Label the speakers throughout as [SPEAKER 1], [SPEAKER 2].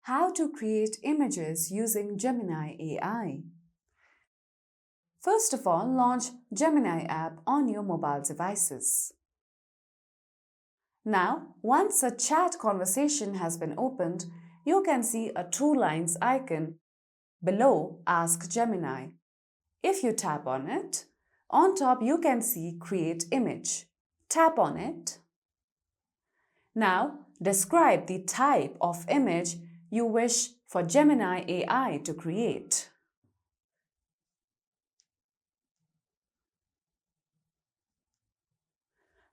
[SPEAKER 1] How to create images using Gemini AI. First of all, launch Gemini app on your mobile devices. Now, once a chat conversation has been opened, you can see a true lines icon below Ask Gemini. If you tap on it, on top you can see Create Image. Tap on it. Now, describe the type of image you wish for Gemini AI to create.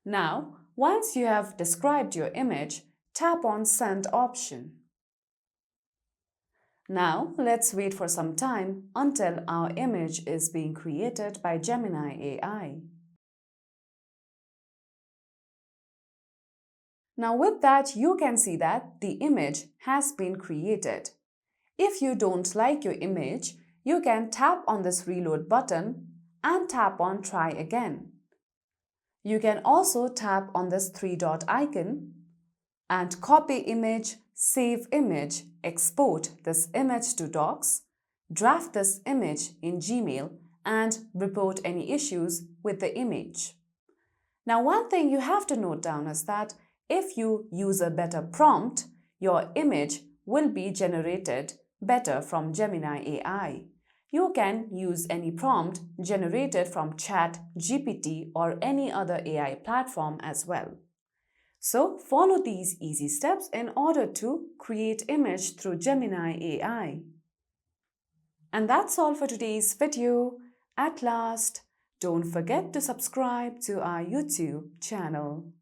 [SPEAKER 1] Now, once you have described your image, tap on Send option. Now, let's wait for some time until our image is being created by Gemini AI. Now, with that, you can see that the image has been created. If you don't like your image, you can tap on this reload button and tap on Try again. You can also tap on this three-dot icon and copy image, save image, export this image to Docs, draft this image in Gmail, and report any issues with the image. Now, one thing you have to note down is that if you use a better prompt, your image will be generated better from Gemini AI. You can use any prompt generated from ChatGPT or any other AI platform as well. So, follow these easy steps in order to create image through Gemini AI. And that's all for today's video. At last, don't forget to subscribe to our YouTube channel.